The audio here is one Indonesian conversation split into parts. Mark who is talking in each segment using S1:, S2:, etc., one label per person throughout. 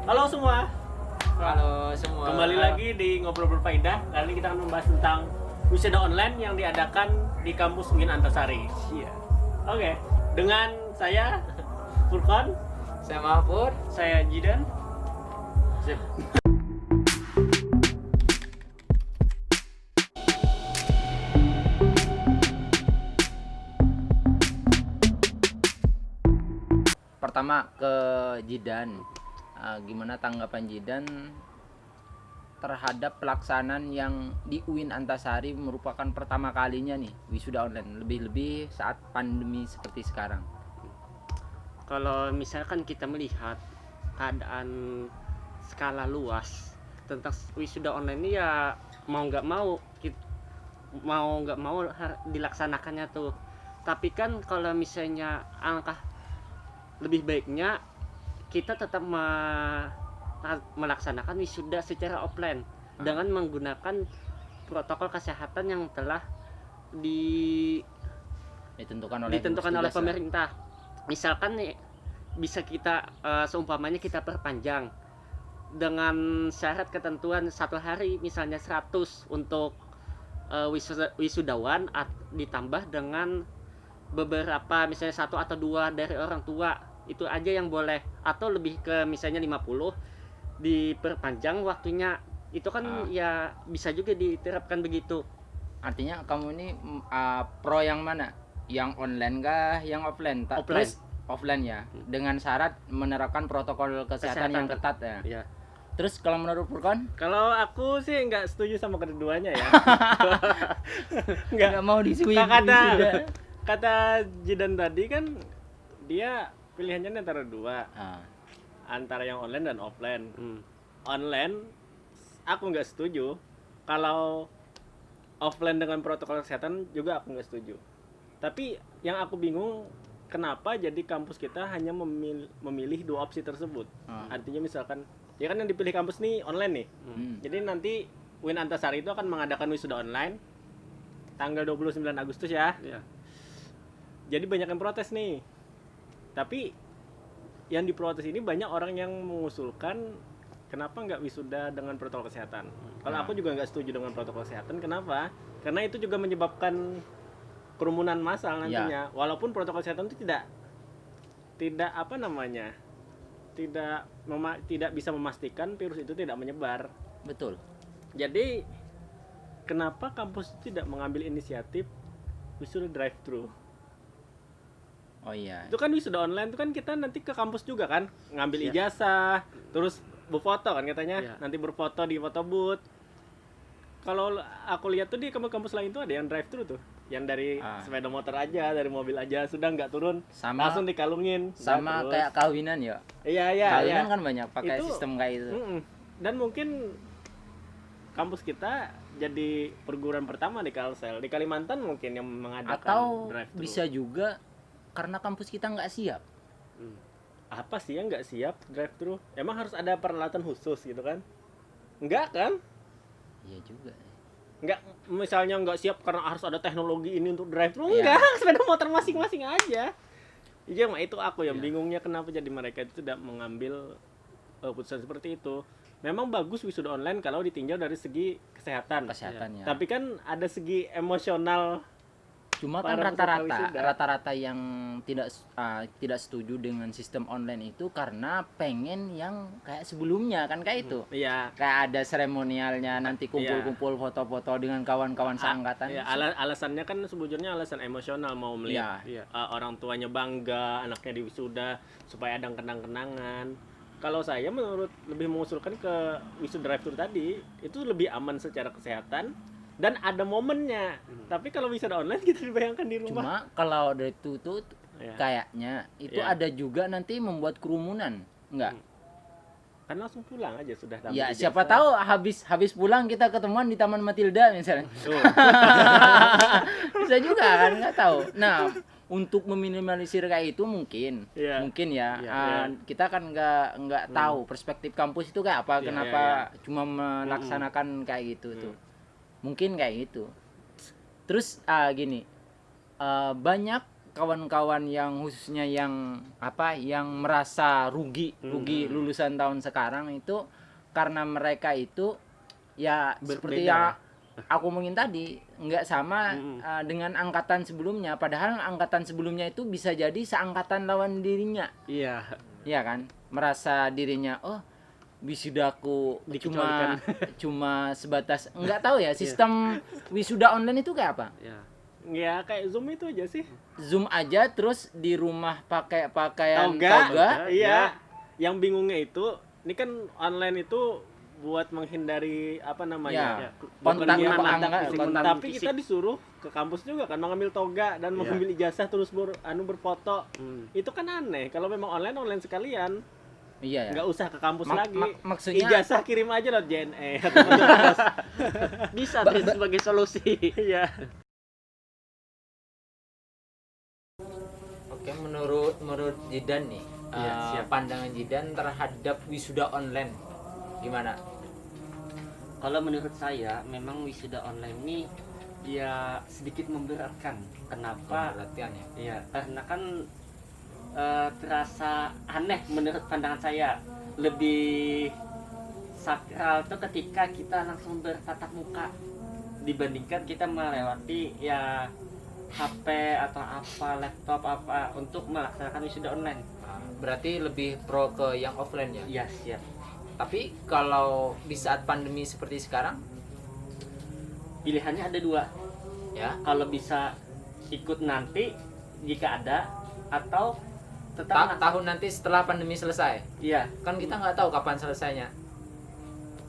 S1: Halo semua,
S2: Halo semua.
S1: kembali lagi di Ngobrol Berfaedah. Kali ini kita akan membahas tentang wisuda online yang diadakan di kampus UIN Antasari.
S2: Iya.
S1: Oke, dengan saya Furqan,
S2: Saya Mahfud.
S1: saya Jidan. Sip.
S2: Pertama ke Jidan. Gimana tanggapan Jidan terhadap pelaksanaan yang di UIN Antasari merupakan pertama kalinya nih wisuda online, lebih-lebih saat pandemi seperti sekarang.
S3: Kalau misalkan kita melihat keadaan skala luas tentang wisuda online ini, ya mau nggak mau dilaksanakannya tuh. Tapi kan kalau misalnya alangkah lebih baiknya kita tetap melaksanakan wisuda secara offline dengan menggunakan protokol kesehatan yang telah
S2: Ditentukan
S3: ditentukan oleh
S2: Gugus Tugas,
S3: pemerintah. Misalkan nih bisa kita seumpamanya kita perpanjang dengan syarat ketentuan 1 hari misalnya 100 untuk wisudawan, ditambah dengan beberapa misalnya 1 atau 2 dari orang tua, itu aja yang boleh, atau lebih ke misalnya 50 diperpanjang waktunya. Itu kan ya bisa juga diterapkan begitu.
S2: Artinya kamu ini pro yang mana? Yang online kah? Yang offline?
S3: Offline.
S2: Terus offline ya, dengan syarat menerapkan protokol kesehatan yang ketat ya.
S3: Ya.
S2: Terus kalau menurut Furqan?
S1: Kalau aku sih nggak setuju sama keduanya ya.
S2: Nggak mau disuit.
S1: Kata Jidan tadi kan dia pilihannya antara dua, antara yang online dan offline. Online aku nggak setuju. Kalau offline dengan protokol kesehatan juga aku nggak setuju. Tapi yang aku bingung, kenapa jadi kampus kita hanya memilih 2 opsi tersebut. Artinya misalkan ya kan yang dipilih kampus nih online nih. Jadi nanti UIN Antasari itu akan mengadakan wisuda online tanggal 29 Agustus ya.
S3: Ya.
S1: Jadi banyak yang protes nih. Tapi yang diprotes ini banyak orang yang mengusulkan kenapa nggak wisuda dengan protokol kesehatan. Kalau aku juga nggak setuju dengan protokol kesehatan. Kenapa? Karena itu juga menyebabkan kerumunan massal nantinya. Walaupun protokol kesehatan itu tidak apa namanya, tidak bisa memastikan virus itu tidak menyebar.
S2: Betul.
S1: Jadi kenapa kampus tidak mengambil inisiatif wisuda drive-thru?
S2: Oh iya.
S1: Itu kan wisuda online itu kan kita nanti ke kampus juga kan, ngambil ijazah, terus berfoto kan katanya, nanti berfoto di foto booth. Kalau aku lihat tuh di kampus-kampus lain tuh ada yang drive-thru tuh, yang dari sepeda motor aja, dari mobil aja, sudah nggak turun, langsung dikalungin.
S2: Sama kayak kawinan ya.
S1: Iya.
S2: Kawinan kan banyak pakai
S1: Itu,
S2: sistem kayak itu.
S1: Dan mungkin kampus kita jadi perguruan pertama di Kalsel, di Kalimantan mungkin yang mengadakan
S2: Atau
S1: drive-thru.
S2: bisa juga karena kampus kita nggak siap.
S1: Apa sih yang nggak siap drive-thru? Emang harus ada peralatan khusus gitu kan? Enggak kan?
S2: Iya juga.
S1: Enggak, misalnya nggak siap karena harus ada teknologi ini untuk drive-thru.
S2: Iya.
S1: Enggak, sepeda motor masing-masing aja. Iya, itu aku yang bingungnya kenapa jadi mereka itu tidak mengambil keputusan seperti itu. Memang bagus wisuda online kalau ditinjau dari segi kesehatan.
S2: Kesehatannya.
S1: Tapi kan ada segi emosional.
S2: Cuma kan
S1: para peserta wisuda.
S2: rata-rata yang tidak setuju dengan sistem online itu karena pengen yang kayak sebelumnya kan kayak itu.
S1: Iya.
S2: Kayak ada seremonialnya, nanti kumpul-kumpul foto-foto dengan kawan-kawan seangkatan.
S1: Ya, alasannya kan sebujurnya alasan emosional, mau melihat orang tuanya bangga, anaknya diwisuda supaya ada kenang-kenangan. Kalau saya lebih mengusulkan ke wisuda drive-thru tadi, itu lebih aman secara kesehatan dan ada momennya. Tapi kalau wisuda online kita dibayangkan di rumah.
S2: Cuma kalau dari itu tuh kayaknya itu ada juga nanti membuat kerumunan, enggak?
S1: Kan langsung pulang aja sudah.
S2: Ya siapa tahu habis pulang kita ketemuan di Taman Matilda misalnya. Bisa juga kan, nggak tahu. Nah, untuk meminimalisir kayak itu mungkin kita kan nggak tahu perspektif kampus itu kayak apa, kenapa cuma melaksanakan kayak gitu tuh. Mungkin kayak gitu. Terus gini, banyak kawan-kawan yang khususnya yang merasa rugi lulusan tahun sekarang itu karena mereka itu ya
S3: Berbeda,
S2: seperti yang aku ngomongin tadi nggak sama dengan angkatan sebelumnya, padahal angkatan sebelumnya itu bisa jadi seangkatan lawan dirinya.
S3: Iya
S2: kan, merasa dirinya wisudaku cuma sebatas nggak tahu ya sistem wisuda online itu kayak apa.
S1: Ya kayak Zoom itu aja sih.
S2: Zoom aja terus di rumah pakai pakaian toga.
S1: Iya. Yang bingungnya itu, ini kan online itu buat menghindari
S2: kontak
S1: tapi kita disuruh ke kampus juga kan mengambil toga dan mengambil ijazah terus berfoto. Itu kan aneh. Kalau memang online sekalian.
S2: Iya ya.
S1: Nggak usah ke kampus lagi.
S2: Maksudnya
S1: ijazah kirim aja lewat JNE.
S3: Bisa sebagai solusi.
S1: Iya.
S2: Oke, menurut Jidan nih, pandangan Jidan terhadap wisuda online gimana?
S3: Kalau menurut saya memang wisuda online ini ya sedikit memberatkan. Kenapa?
S2: Memberatkan ya?
S3: Iya, karena kan terasa aneh menurut pandangan saya. Lebih sakral tuh ketika kita langsung bertatap muka dibandingkan kita melewati ya HP atau laptop untuk melaksanakan wisuda online.
S2: Berarti lebih pro ke yang offline ya?
S3: Iya, siap.
S2: Tapi kalau di saat pandemi seperti sekarang,
S3: pilihannya ada 2.
S2: Ya.
S3: Kalau bisa ikut nanti jika ada, atau tetap
S2: tahun nanti setelah pandemi selesai.
S3: Iya.
S2: Kan kita nggak tahu kapan selesainya.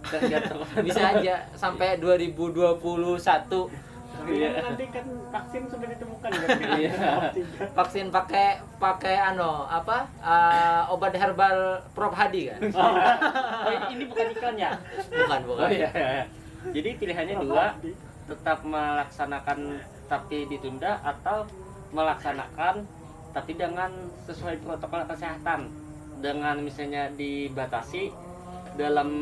S3: Tergantung.
S2: Bisa aja sampai 2021.
S1: Nanti kan vaksin sudah ditemukan kan.
S2: Vaksin pakai obat herbal Prof Hadi kan.
S3: Ini bukan iklan ya?
S2: Bukan.
S3: Iya. Jadi pilihannya 2, tetap melaksanakan tapi ditunda, atau melaksanakan tapi dengan sesuai protokol kesehatan, dengan misalnya dibatasi dalam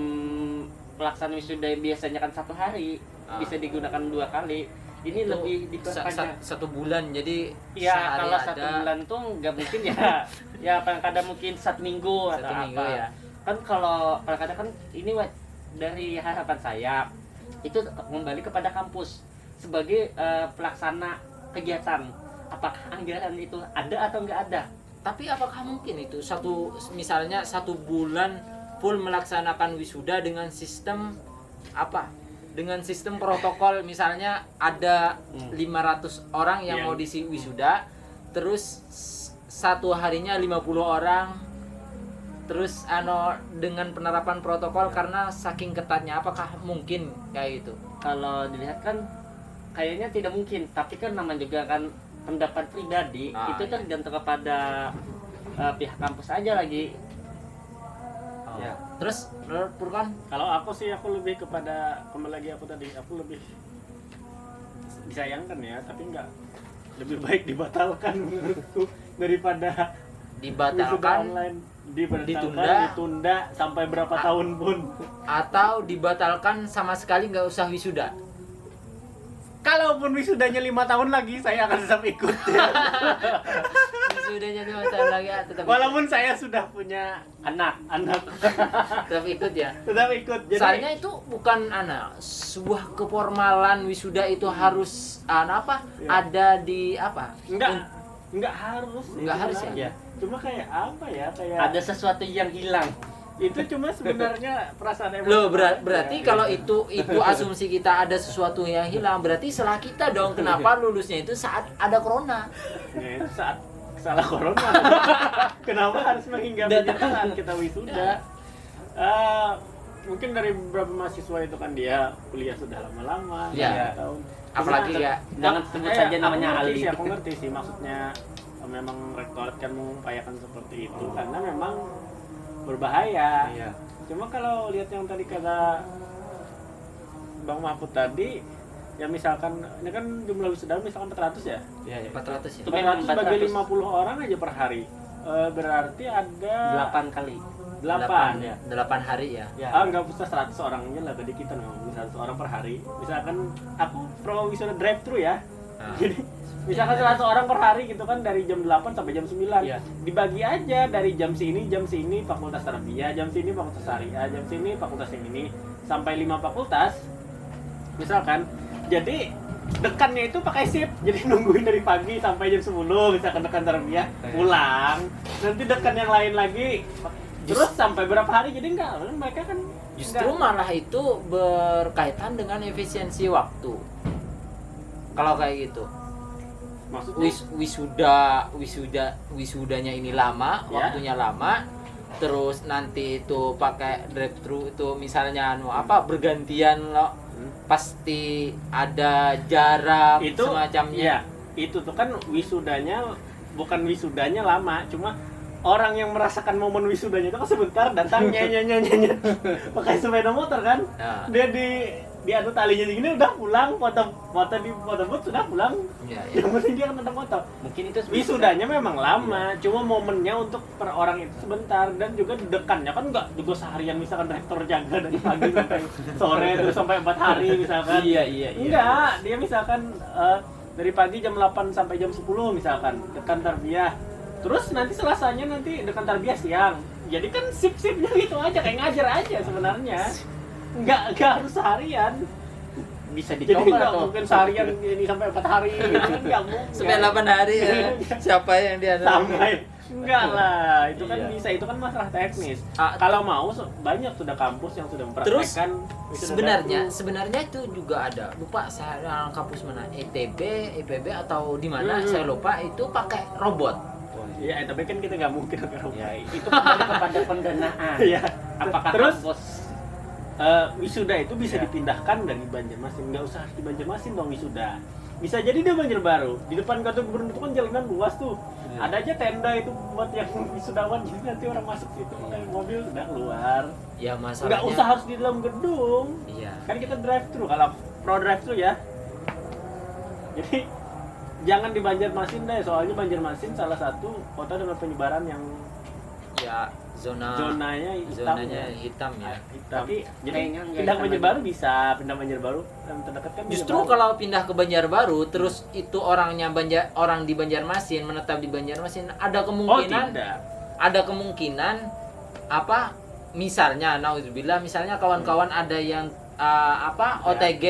S3: pelaksanaan wisuda biasanya kan 1 hari bisa digunakan 2 kali. Ini itu lebih diperpanjang
S2: 1 bulan, jadi
S3: ya kalau 1 bulan tuh nggak mungkin ya. Ya kadang-kadang mungkin 1 minggu atau
S2: 1 minggu
S3: apa
S2: ya.
S3: Kan kalau kadang-kadang kan ini dari harapan saya itu kembali kepada kampus sebagai pelaksana kegiatan. Apakah anggaran itu ada atau nggak ada?
S2: Tapi apakah mungkin itu misalnya 1 bulan full melaksanakan wisuda dengan sistem dengan sistem protokol, misalnya ada 500 orang yang mau diisi wisuda, terus 1 harinya 50 orang, terus dengan penerapan protokol karena saking ketatnya, apakah mungkin kayak gitu?
S3: Kalau dilihat kan kayaknya tidak mungkin, tapi kan namanya juga kan pendapat pribadi, itu tergantung kepada pihak kampus aja lagi.
S2: Ya. Terus menurut Purkan?
S1: Kalau aku lebih kepada aku lebih disayangkan ya, tapi enggak, lebih baik dibatalkan menurutku daripada
S2: dibatalkan
S1: online, ditunda sampai berapa tahun pun,
S2: atau dibatalkan sama sekali nggak usah wisuda.
S1: Kalaupun wisudanya 5 tahun lagi, saya akan tetap ikut.
S2: Wisudanya 5 tahun lagi tetap.
S1: Walaupun saya sudah punya anak.
S2: Tetap ikut ya.
S1: Tetap ikut.
S2: Jadi soalnya itu bukan sebuah keformalan wisuda itu harus ada di apa?
S1: Enggak harus.
S2: Enggak harus ya.
S1: Cuma kayak apa ya? Kayak
S3: ada sesuatu yang hilang.
S1: Itu cuma sebenarnya perasaan emosional.
S2: Loh, berarti kalau itu asumsi kita ada sesuatu yang hilang, berarti salah kita dong. Kenapa lulusnya itu saat ada corona?
S1: Ya, itu saat salah corona. Kenapa harus menghinggapinya saat kita wisuda? Mungkin dari beberapa mahasiswa itu kan dia kuliah sudah lama-lama, tahun.
S2: Apalagi ya,
S3: jangan sebut saja namanya Ali.
S1: Aku ngerti sih maksudnya, memang rektorat kan mengupayakan seperti itu karena memang berbahaya.
S3: Iya.
S1: Cuma kalau lihat yang tadi kata Bang Mahfud tadi, ya misalkan ini kan jumlah wisuda misalkan 400 ya?
S3: Iya,
S2: 400 ya.
S1: 400 sebagai 50 orang aja per hari. Berarti ada
S3: 8 kali.
S1: 8 ya.
S2: 8 hari ya.
S1: Enggak usah 100 orangnya lah, tadi kita memang 100 orang per hari. Misalkan aku pro wisuda drive thru ya. Jadi misalkan 100 orang per hari gitu kan dari jam 8 sampai jam 9. Dibagi aja dari jam sini fakultas tarbiyah, jam sini fakultas syariah, jam sini fakultas yang ini sampai 5 fakultas. Misalkan. Jadi dekannya itu pakai shift. Jadi nungguin dari pagi sampai jam 10 misalkan dekan tarbiyah, pulang. Nanti dekan yang lain lagi. Terus sampai berapa hari jadi enggak, mereka kan
S2: justru malah itu berkaitan dengan efisiensi waktu. Kalau kayak gitu. Maksudnya wisudanya ini lama, waktunya lama. Terus nanti itu pakai drive thru itu misalnya bergantian loh. Pasti ada jarak
S1: itu,
S2: semacamnya.
S1: Iya, itu tuh kan bukan wisudanya lama, cuma orang yang merasakan momen wisudanya itu kan sebentar datang nyanyi pakai sepeda motor kan. Dia di adu talinya segini udah pulang, foto di foto booth sudah pulang. Yang penting dia kan ada foto. Mungkin itu wisudanya memang lama, cuma momennya untuk per orang itu sebentar. Dan juga dekannya kan enggak juga seharian, misalkan rektor jaga dari pagi sampai sore terus sampai 4 hari misalkan. Enggak, dia misalkan dari pagi jam 8 sampai jam 10 misalkan dekan tarbiyah. Terus nanti Selasanya dekan tarbiyah siang. Jadi kan sip-sipnya gitu aja, kayak ngajar aja sebenarnya. Enggak harus seharian. Bisa dicoba atau mungkin seharian ini sampai 4 hari gitu. Enggak mungkin.
S2: Sampai 8 hari ya. Siapa yang dia
S1: sampai enggak lah, itu kan bisa, itu kan masalah teknis. Kalau mau banyak sudah kampus yang sudah mempraktekkan.
S2: Terus sebenarnya itu juga ada. Lupa saya kampus mana? ITB, IPB atau di mana? Saya lupa, itu pakai robot.
S1: Iya, tapi kan kita nggak mungkin pakai robot.
S3: Ya, itu kembali kepada pendanaan.
S1: Iya.
S3: Apakah
S1: terus
S3: kampus
S1: wisuda itu bisa dipindahkan dari Banjarmasin, nggak usah harus di Banjarmasin dong wisuda. Bisa jadi dia Banjarbaru. Di depan kantor gubernur itu kan jalanan luas tuh. Ada aja tenda itu buat yang wisudawan, jadi nanti orang masuk situ pakai mobil udah keluar.
S2: Ya masalahnya.
S1: Nggak usah harus di dalam gedung.
S2: Iya.
S1: Kan kita drive thru, kalau pro drive thru ya. Jadi jangan di Banjarmasin deh, soalnya Banjarmasin salah satu kota dengan penyebaran yang zonanya hitam ya. Tapi jadi pindah Banjarbaru bisa, pindah Banjarbaru yang terdekat kan.
S2: Justru kalau pindah ke Banjarbaru terus itu orang di Banjarmasin menetap di Banjarmasin, ada kemungkinan misalnya nauzubillah, misalnya kawan-kawan ada yang OTG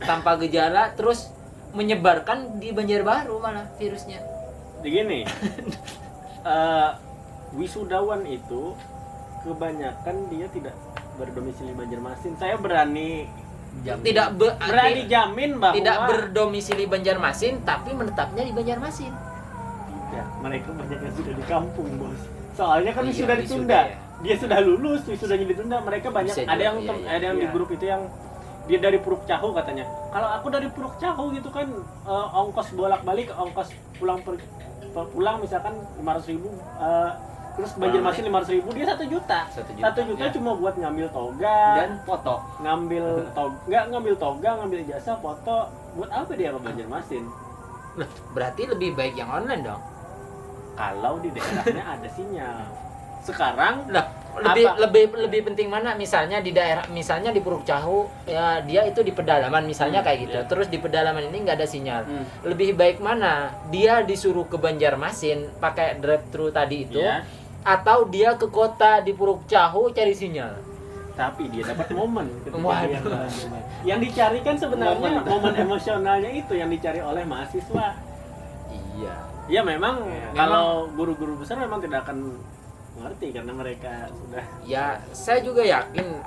S2: tanpa gejala terus menyebarkan di Banjarbaru malah virusnya.
S1: Begini. Wisudawan itu kebanyakan dia tidak berdomisili Banjarmasin. Saya berani jamin bahwa
S2: tidak berdomisili Banjarmasin tapi menetapnya di Banjarmasin.
S1: Tidak, mereka banyak yang sudah di kampung, Bos. Soalnya kan sudah ditunda. Dia sudah lulus, wisudanya ditunda. Mereka banyak ada yang di grup itu yang dia dari Puruk Cahu katanya. Kalau aku dari Puruk Cahu gitu kan ongkos bolak-balik, ongkos pulang misalkan 500.000 terus Banjarmasin 500.000, dia 1 juta. 1 juta cuma buat ngambil toga
S3: dan foto.
S1: Ngambil toga, ngambil ijazah, foto. Buat apa dia ke Banjarmasin?
S2: Berarti lebih baik yang online dong.
S1: Kalau di daerahnya ada sinyal. Sekarang
S2: lebih penting mana? Misalnya di daerah, misalnya di Puruk Cahu ya, dia itu di pedalaman misalnya kayak gitu. Terus di pedalaman ini nggak ada sinyal. Lebih baik mana? Dia disuruh ke Banjarmasin pakai drive thru tadi itu, atau dia ke kota di Puruk Cahu cari sinyal?
S1: Tapi dia dapat momen. Yang dicari kan sebenarnya momen emosionalnya itu yang dicari oleh mahasiswa.
S2: Iya.
S1: Ya memang kalau guru-guru besar memang tidak akan mengerti karena mereka sudah.
S2: Ya, saya juga yakin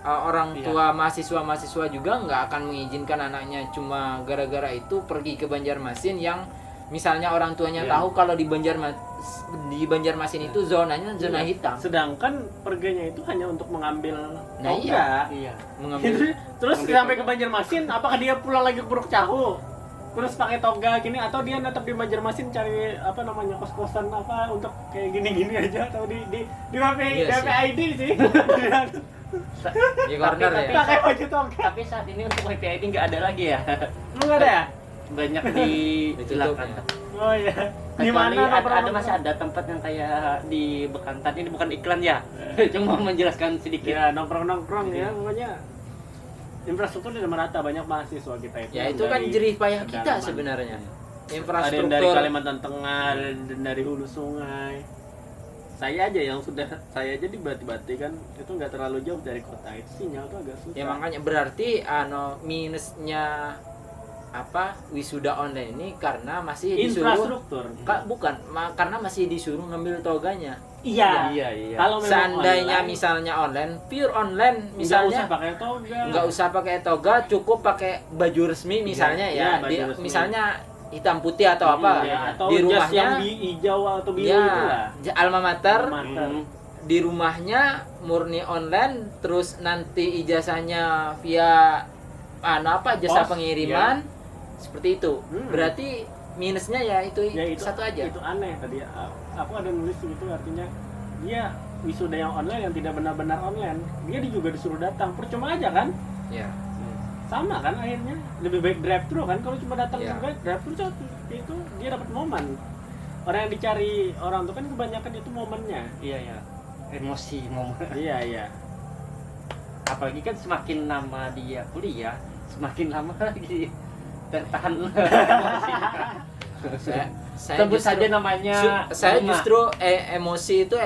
S2: orang tua mahasiswa juga nggak akan mengizinkan anaknya cuma gara-gara itu pergi ke Banjarmasin yang misalnya orang tuanya tahu kalau di Banjarmasin itu zonanya zona hitam.
S1: Sedangkan perginya itu hanya untuk mengambil toga.
S2: Mengambil.
S1: Terus sampai ke Banjarmasin, apakah dia pulang lagi ke Puruk Cahu? Terus pakai toga gini, atau dia tetap di Banjarmasin cari kos-kosan untuk kayak gini-gini aja, atau di WPID sih.
S2: Di corner ya.
S1: Pakai baju toga.
S3: Tapi saat ini untuk WPID nggak ada lagi ya.
S1: Nggak ada ya?
S3: Banyak ditutup.
S1: Oh iya. Di
S3: Kecuali
S1: mana
S3: masih ada tempat yang kayak di Bekantan, ini bukan iklan ya. Cuma menjelaskan sedikit.
S1: Ya, nongkrong ya pokoknya. infrastruktur tidak merata, banyak mahasiswa kita itu.
S2: Ya itu kan jerih payah kita sebenarnya.
S1: Infrastruktur. Ada yang dari Kalimantan Tengah, ada dari hulu sungai. Saya aja di Bati-Bati kan itu nggak terlalu jauh dari kota, itu sinyal tuh agak susah.
S2: Ya makanya berarti minusnya wisuda online ini karena masih disuruh bukan karena masih disuruh ngambil toganya.
S1: Iya.
S2: Kalau seandainya online, misalnya pure online misalnya nggak usah pakai toga, cukup pakai baju resmi misalnya resmi. Misalnya hitam putih atau apa
S1: atau
S2: di rumahnya
S1: yang hijau atau biru itulah.
S2: Alma mater. Di rumahnya murni online, terus nanti ijazahnya via jasa pengiriman seperti itu. Berarti minusnya itu satu aja.
S1: Itu aneh tadi. Aku ada nulis gitu, artinya dia wisuda yang online yang tidak benar-benar online, dia juga disuruh datang, percuma aja kan?
S2: Iya.
S1: Sama kan akhirnya, lebih baik drive thru kan, kalau cuma datang juga drive thru itu dia dapat momen. Orang yang dicari orang tuh kan kebanyakan itu momennya.
S3: Iya. Emosi momen.
S1: Iya.
S3: Apalagi kan semakin lama dia kuliah, semakin lama lagi tertahan. saya sebut saja namanya.
S2: Saya justru emosi itu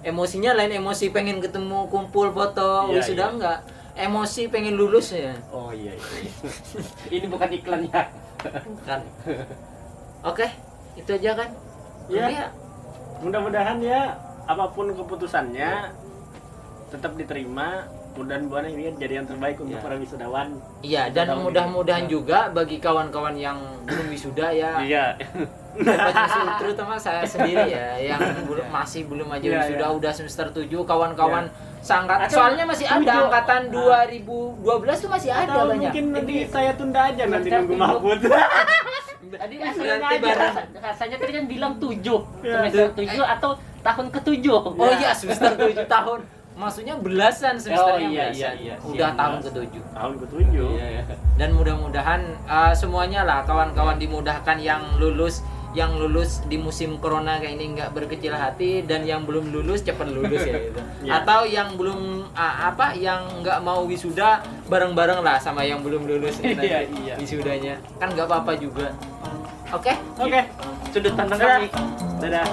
S2: emosinya lain emosi pengen ketemu kumpul foto wisuda enggak. Emosi pengen lulus ya.
S3: Oh iya. Ini bukan iklannya.
S2: Bukan. Oke, itu aja kan.
S1: Ya. Mudah-mudahan ya apapun keputusannya tetap diterima. Mudah-mudahan ini jadi yang terbaik untuk para wisudawan.
S2: Iya, dan mudah-mudahan juga bagi kawan-kawan yang belum wisuda ya.
S3: Iya.
S2: Terutama saya sendiri ya yang masih belum aja wisuda udah semester 7, kawan-kawan sangat soalnya masih ada angkatan 2012 tuh masih ada
S1: atau
S2: banyak.
S1: Mungkin nanti saya tunda aja nanti nunggu Mahfud.
S3: Tadi rasanya tadi kan bilang 7 semester 7 atau tahun ke-7.
S2: Oh iya, semester 7 tahun. Maksudnya belasan semesternya.
S3: Iya.
S2: Udah tahun ke-7.
S1: Tahun ke-7.
S3: Iya.
S2: Dan mudah-mudahan semuanya lah kawan-kawan dimudahkan yang lulus di musim corona kayak ini nggak berkecil hati, dan yang belum lulus cepat lulus ya gitu. Atau yang belum yang nggak mau wisuda bareng-bareng lah sama yang belum lulus wisudanya. Kan nggak apa-apa juga. Oke.
S3: Sudut pandang kami.
S1: Dadah.